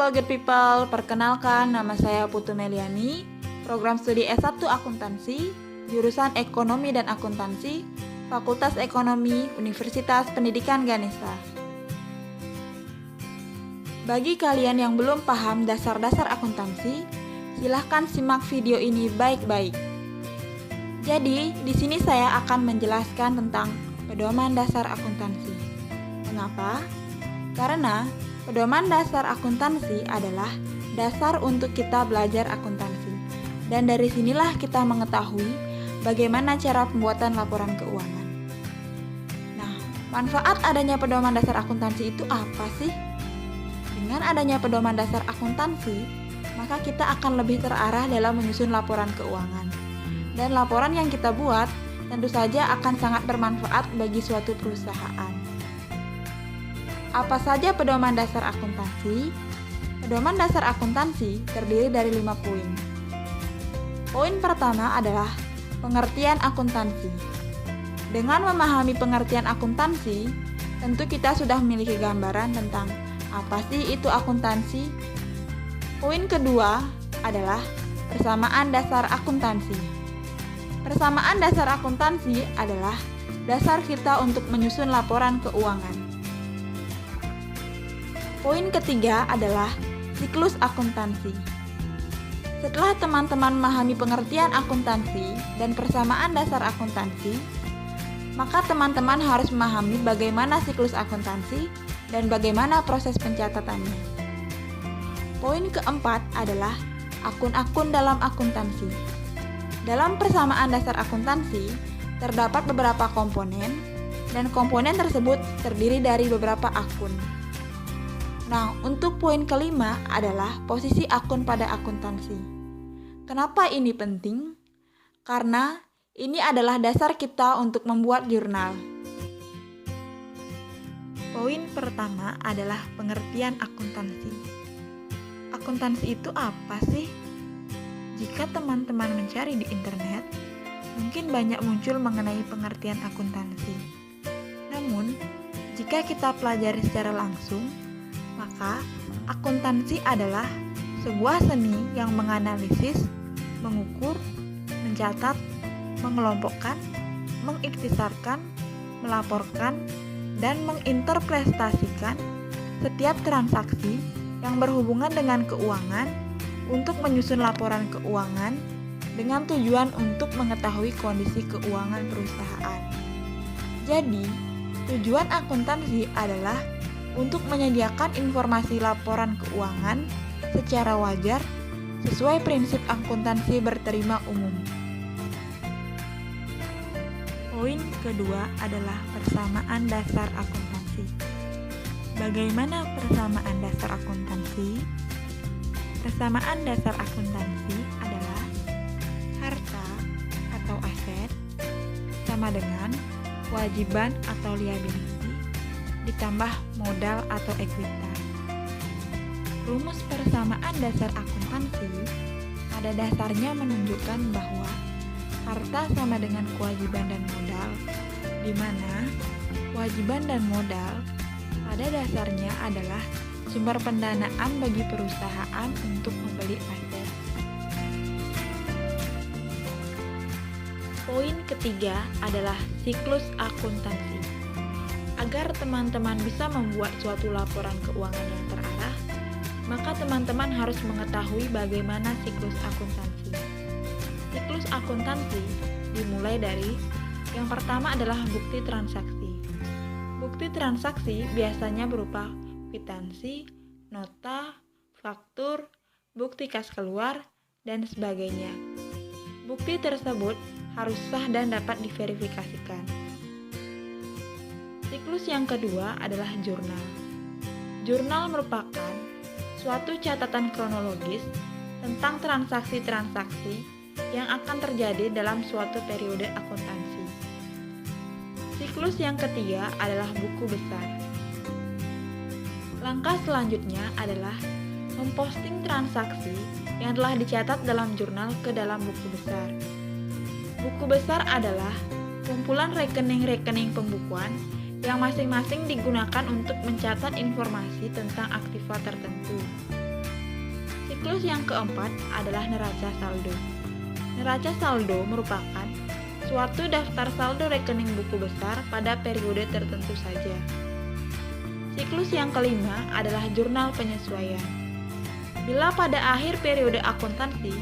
Halo good people, perkenalkan nama saya Putu Meliani, program studi S1 Akuntansi, jurusan Ekonomi dan Akuntansi, Fakultas Ekonomi, Universitas Pendidikan Ganesha. Bagi kalian yang belum paham dasar-dasar akuntansi, silahkan simak video ini baik-baik. Jadi, di sini saya akan menjelaskan tentang pedoman dasar akuntansi. Mengapa? Karena pedoman dasar akuntansi adalah dasar untuk kita belajar akuntansi. Dan dari sinilah kita mengetahui bagaimana cara pembuatan laporan keuangan. Nah, manfaat adanya pedoman dasar akuntansi itu apa sih? Dengan adanya pedoman dasar akuntansi, maka kita akan lebih terarah dalam menyusun laporan keuangan. Dan laporan yang kita buat tentu saja akan sangat bermanfaat bagi suatu perusahaan. Apa saja pedoman dasar akuntansi? Pedoman dasar akuntansi terdiri dari 5 poin. Poin pertama adalah pengertian akuntansi. Dengan memahami pengertian akuntansi, tentu kita sudah memiliki gambaran tentang apa sih itu akuntansi. Poin kedua adalah persamaan dasar akuntansi. Persamaan dasar akuntansi adalah dasar kita untuk menyusun laporan keuangan. Poin ketiga adalah siklus akuntansi. Setelah teman-teman memahami pengertian akuntansi dan persamaan dasar akuntansi, maka teman-teman harus memahami bagaimana siklus akuntansi dan bagaimana proses pencatatannya. Poin keempat adalah akun-akun dalam akuntansi. Dalam persamaan dasar akuntansi, terdapat beberapa komponen, dan komponen tersebut terdiri dari beberapa akun. Nah, untuk poin kelima adalah posisi akun pada akuntansi. Kenapa ini penting? Karena ini adalah dasar kita untuk membuat jurnal. Poin pertama adalah pengertian akuntansi. Akuntansi itu apa sih? Jika teman-teman mencari di internet, mungkin banyak muncul mengenai pengertian akuntansi. Namun, jika kita pelajari secara langsung, maka akuntansi adalah sebuah seni yang menganalisis, mengukur, mencatat, mengelompokkan, mengikhtisarkan, melaporkan, dan menginterpretasikan setiap transaksi yang berhubungan dengan keuangan untuk menyusun laporan keuangan dengan tujuan untuk mengetahui kondisi keuangan perusahaan. Jadi, tujuan akuntansi adalah untuk menyediakan informasi laporan keuangan secara wajar sesuai prinsip akuntansi berterima umum. Poin kedua adalah persamaan dasar akuntansi. Bagaimana persamaan dasar akuntansi? Persamaan dasar akuntansi adalah harta atau aset sama dengan kewajiban atau liability ditambah modal atau ekuitas. Rumus persamaan dasar akuntansi pada dasarnya menunjukkan bahwa harta sama dengan kewajiban dan modal, di mana kewajiban dan modal pada dasarnya adalah sumber pendanaan bagi perusahaan untuk membeli aset. Poin ketiga adalah siklus akuntansi. Agar teman-teman bisa membuat suatu laporan keuangan yang terarah, maka teman-teman harus mengetahui bagaimana siklus akuntansi. Siklus akuntansi dimulai dari yang pertama adalah bukti transaksi. Bukti transaksi biasanya berupa kwitansi, nota, faktur, bukti kas keluar, dan sebagainya. Bukti tersebut harus sah dan dapat diverifikasikan. Siklus yang kedua adalah jurnal. Jurnal merupakan suatu catatan kronologis tentang transaksi-transaksi yang akan terjadi dalam suatu periode akuntansi. Siklus yang ketiga adalah buku besar. Langkah selanjutnya adalah memposting transaksi yang telah dicatat dalam jurnal ke dalam buku besar. Buku besar adalah kumpulan rekening-rekening pembukuan yang masing-masing digunakan untuk mencatat informasi tentang aktiva tertentu. Siklus yang keempat adalah neraca saldo. Neraca saldo merupakan suatu daftar saldo rekening buku besar pada periode tertentu saja. Siklus yang kelima adalah jurnal penyesuaian. Bila pada akhir periode akuntansi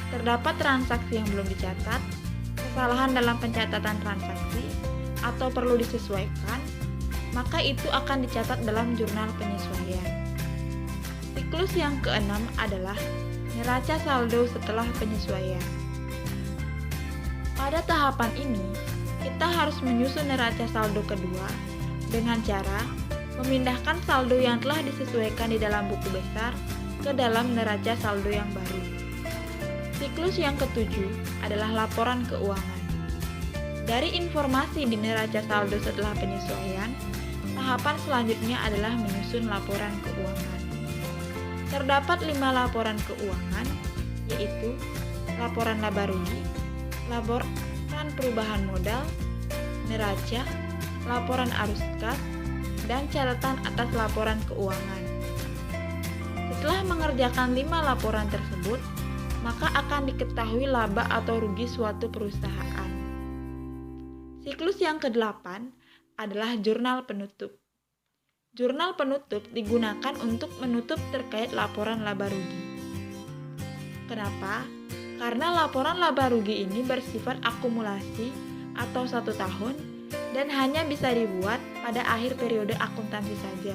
terdapat transaksi yang belum dicatat, kesalahan dalam pencatatan transaksi, atau perlu disesuaikan, maka itu akan dicatat dalam jurnal penyesuaian. Siklus yang keenam adalah neraca saldo setelah penyesuaian. Pada tahapan ini, kita harus menyusun neraca saldo kedua dengan cara memindahkan saldo yang telah disesuaikan di dalam buku besar ke dalam neraca saldo yang baru. Siklus yang ketujuh adalah laporan keuangan. Dari informasi di neraca saldo setelah penyesuaian, tahapan selanjutnya adalah menyusun laporan keuangan. Terdapat 5 laporan keuangan, yaitu laporan laba rugi, laporan perubahan modal, neraca, laporan arus kas, dan catatan atas laporan keuangan. Setelah mengerjakan 5 laporan tersebut, maka akan diketahui laba atau rugi suatu perusahaan. Siklus yang ke-8 adalah jurnal penutup. Jurnal penutup digunakan untuk menutup terkait laporan laba rugi. Kenapa? Karena laporan laba rugi ini bersifat akumulasi atau 1 tahun dan hanya bisa dibuat pada akhir periode akuntansi saja.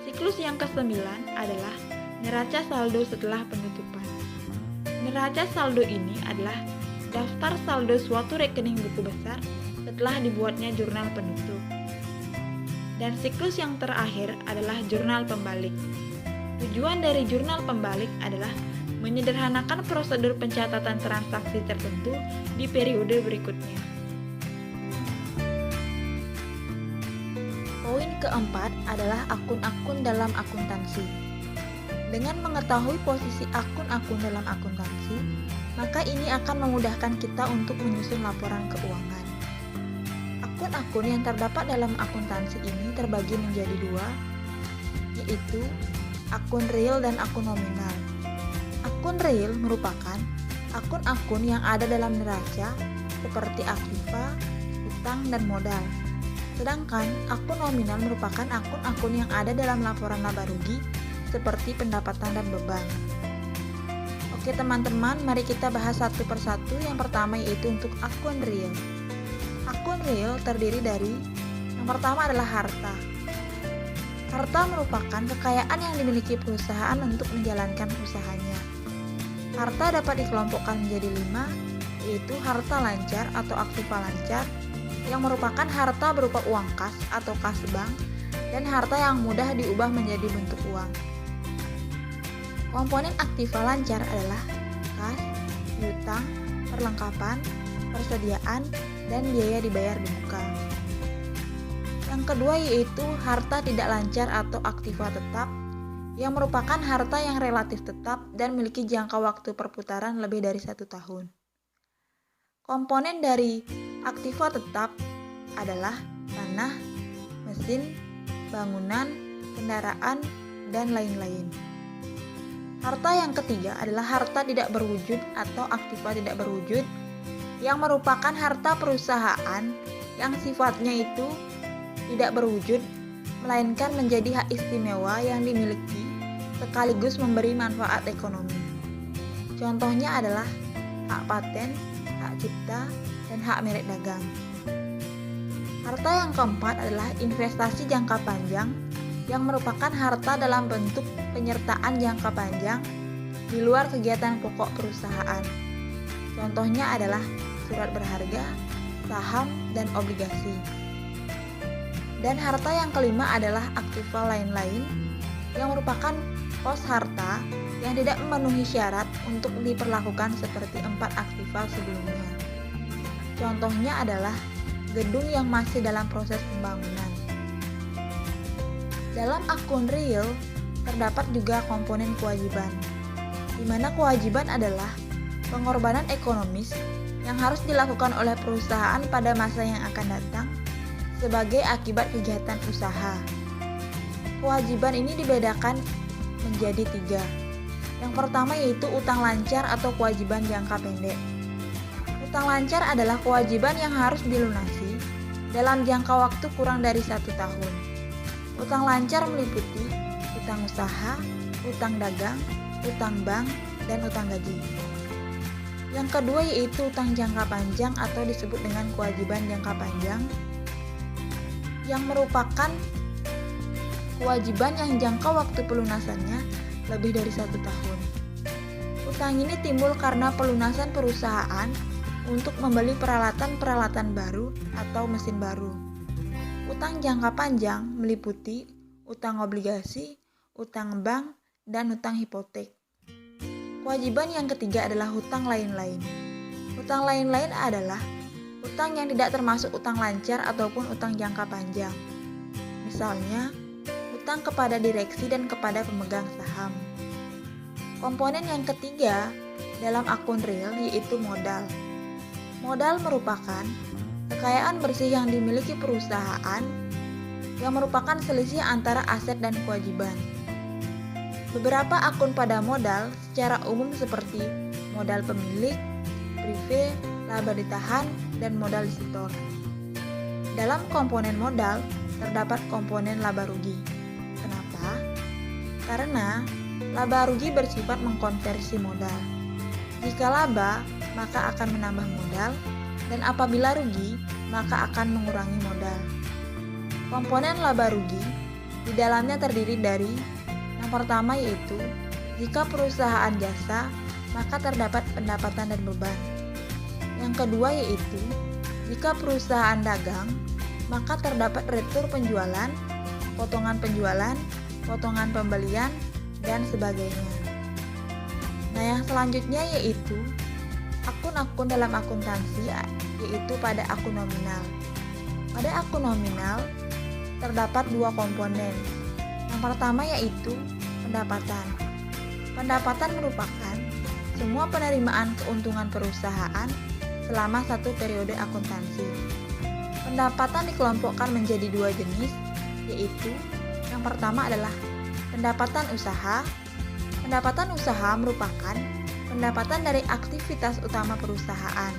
Siklus yang ke-9 adalah neraca saldo setelah penutupan. Neraca saldo ini adalah daftar saldo suatu rekening buku besar setelah dibuatnya jurnal penutup. Dan siklus yang terakhir adalah jurnal pembalik. Tujuan dari jurnal pembalik adalah menyederhanakan prosedur pencatatan transaksi tertentu di periode berikutnya. Poin keempat adalah akun-akun dalam akuntansi. Dengan mengetahui posisi akun-akun dalam akuntansi, maka ini akan memudahkan kita untuk menyusun laporan keuangan. Akun-akun yang terdapat dalam akuntansi ini terbagi menjadi 2, yaitu akun real dan akun nominal. Akun real merupakan akun-akun yang ada dalam neraca seperti aktiva, utang, dan modal. Sedangkan akun nominal merupakan akun-akun yang ada dalam laporan laba rugi seperti pendapatan dan beban. Oke teman-teman, mari kita bahas satu persatu. Yang pertama yaitu untuk akun real. Akun real terdiri dari yang pertama adalah harta. Harta merupakan kekayaan yang dimiliki perusahaan untuk menjalankan usahanya. Harta dapat dikelompokkan menjadi 5, yaitu harta lancar atau aktiva lancar, yang merupakan harta berupa uang kas atau kas bank, dan harta yang mudah diubah menjadi bentuk uang. Komponen aktiva lancar adalah kas, piutang, perlengkapan, persediaan, dan biaya dibayar di muka. Yang kedua yaitu harta tidak lancar atau aktiva tetap, yang merupakan harta yang relatif tetap dan memiliki jangka waktu perputaran lebih dari 1 tahun. Komponen dari aktiva tetap adalah tanah, mesin, bangunan, kendaraan, dan lain-lain. Harta yang ketiga adalah harta tidak berwujud atau aktiva tidak berwujud, yang merupakan harta perusahaan yang sifatnya itu tidak berwujud, melainkan menjadi hak istimewa yang dimiliki sekaligus memberi manfaat ekonomi. Contohnya adalah hak paten, hak cipta, dan hak merek dagang. Harta yang keempat adalah investasi jangka panjang, yang merupakan harta dalam bentuk penyertaan jangka panjang di luar kegiatan pokok perusahaan. Contohnya adalah surat berharga, saham, dan obligasi. Dan harta yang kelima adalah aktiva lain-lain, yang merupakan pos harta yang tidak memenuhi syarat untuk diperlakukan seperti 4 aktiva sebelumnya. Contohnya adalah gedung yang masih dalam proses pembangunan. Dalam akun real terdapat juga komponen kewajiban, di mana kewajiban adalah pengorbanan ekonomis yang harus dilakukan oleh perusahaan pada masa yang akan datang sebagai akibat kegiatan usaha. Kewajiban ini dibedakan menjadi 3. Yang pertama yaitu utang lancar atau kewajiban jangka pendek. Utang lancar adalah kewajiban yang harus dilunasi dalam jangka waktu kurang dari 1 tahun. Utang lancar meliputi utang usaha, utang dagang, utang bank, dan utang gaji. Yang kedua yaitu utang jangka panjang atau disebut dengan kewajiban jangka panjang, yang merupakan kewajiban yang jangka waktu pelunasannya lebih dari 1 tahun. Utang ini timbul karena pelunasan perusahaan untuk membeli peralatan-peralatan baru atau mesin baru. Utang jangka panjang meliputi utang obligasi, utang bank, dan utang hipotek. Kewajiban yang ketiga adalah hutang lain-lain. Hutang lain-lain adalah utang yang tidak termasuk utang lancar ataupun utang jangka panjang. Misalnya, utang kepada direksi dan kepada pemegang saham. Komponen yang ketiga dalam akun real yaitu modal. Modal merupakan kekayaan bersih yang dimiliki perusahaan yang merupakan selisih antara aset dan kewajiban. Beberapa akun pada modal secara umum seperti modal pemilik, prive, laba ditahan, dan modal disetor. Dalam komponen modal terdapat komponen laba rugi. Kenapa? Karena laba rugi bersifat mengkonversi modal. Jika laba, maka akan menambah modal, dan apabila rugi, maka akan mengurangi modal. Komponen laba rugi di dalamnya terdiri dari yang pertama yaitu jika perusahaan jasa, maka terdapat pendapatan dan beban. Yang kedua yaitu jika perusahaan dagang, maka terdapat retur penjualan, potongan pembelian, dan sebagainya. Nah, yang selanjutnya yaitu akun-akun dalam akuntansi, yaitu pada akun nominal. Pada akun nominal terdapat 2 komponen. Yang pertama yaitu pendapatan. Pendapatan merupakan semua penerimaan keuntungan perusahaan selama 1 periode akuntansi. Pendapatan dikelompokkan menjadi 2 jenis, yaitu yang pertama adalah pendapatan usaha. Pendapatan usaha merupakan pendapatan dari aktivitas utama perusahaan.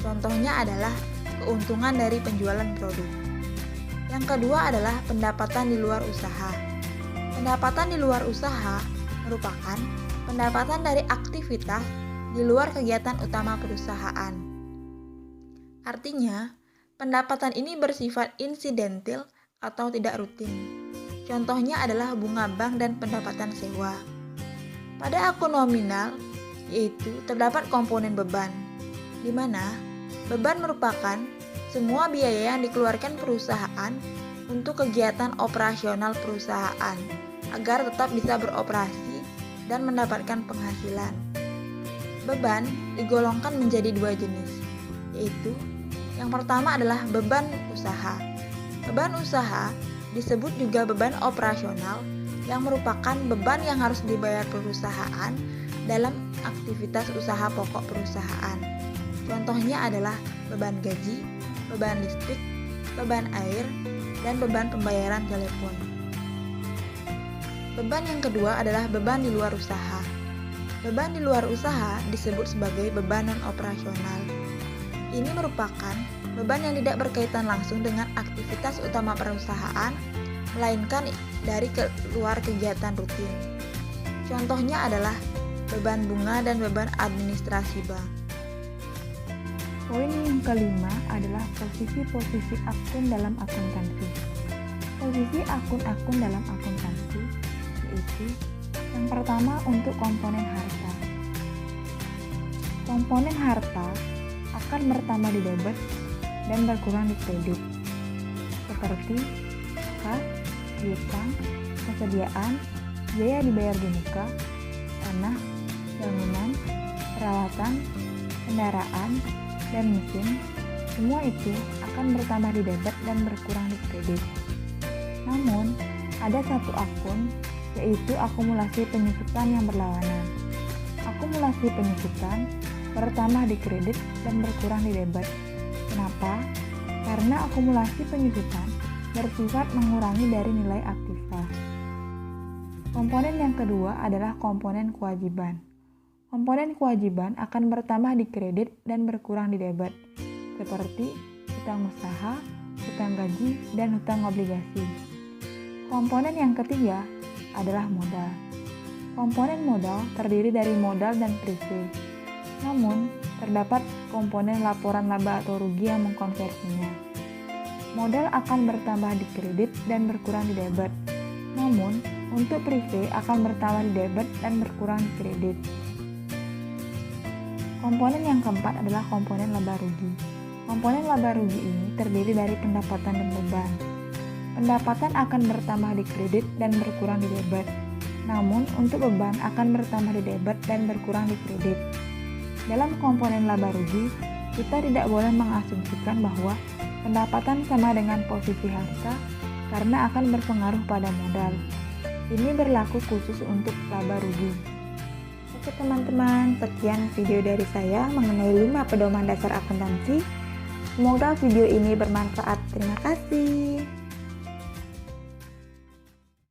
Contohnya adalah keuntungan dari penjualan produk. Yang kedua adalah pendapatan di luar usaha. Pendapatan di luar usaha merupakan pendapatan dari aktivitas di luar kegiatan utama perusahaan. Artinya, pendapatan ini bersifat insidental atau tidak rutin. Contohnya adalah bunga bank dan pendapatan sewa. Pada akun nominal, yaitu terdapat komponen beban, di mana beban merupakan semua biaya yang dikeluarkan perusahaan untuk kegiatan operasional perusahaan agar tetap bisa beroperasi dan mendapatkan penghasilan. Beban digolongkan menjadi 2 jenis, yaitu yang pertama adalah beban usaha. Beban usaha disebut juga beban operasional yang merupakan beban yang harus dibayar perusahaan dalam aktivitas usaha pokok perusahaan. Contohnya adalah beban gaji, beban listrik, beban air, dan beban pembayaran telepon. Beban yang kedua adalah beban di luar usaha. Beban di luar usaha disebut sebagai beban non-operasional. Ini merupakan beban yang tidak berkaitan langsung dengan aktivitas utama perusahaan, melainkan dari keluar kegiatan rutin. Contohnya adalah beban bunga dan beban administrasi bank. Poin yang kelima adalah posisi-posisi akun dalam akuntansi. Posisi akun-akun dalam akuntansi yaitu yang pertama untuk komponen harta. Komponen harta akan bertambah di debit dan berkurang di kredit, seperti kas, piutang, kesediaan, biaya dibayar di muka, tanah, bangunan, peralatan, kendaraan, dan mesin. Semua itu akan bertambah di debit dan berkurang di kredit. Namun, ada satu akun, yaitu akumulasi penyusutan yang berlawanan. Akumulasi penyusutan bertambah di kredit dan berkurang di debit. Kenapa? Karena akumulasi penyusutan bersifat mengurangi dari nilai aktiva. Komponen yang kedua adalah komponen kewajiban. Komponen kewajiban akan bertambah di kredit dan berkurang di debit, seperti hutang usaha, hutang gaji, dan hutang obligasi. Komponen yang ketiga adalah modal. Komponen modal terdiri dari modal dan prepay. Namun, terdapat komponen laporan laba atau rugi yang mengkonversinya. Modal akan bertambah di kredit dan berkurang di debit. Namun, untuk prepay akan bertambah di debit dan berkurang di kredit. Komponen yang keempat adalah komponen laba rugi. Komponen laba rugi ini terdiri dari pendapatan dan beban. Pendapatan akan bertambah di kredit dan berkurang di debit. Namun, untuk beban akan bertambah di debit dan berkurang di kredit. Dalam komponen laba rugi, kita tidak boleh mengasumsikan bahwa pendapatan sama dengan posisi harta karena akan berpengaruh pada modal. Ini berlaku khusus untuk laba rugi. Oke teman-teman, sekian video dari saya mengenai 5 pedoman dasar akuntansi. Semoga video ini bermanfaat. Terima kasih.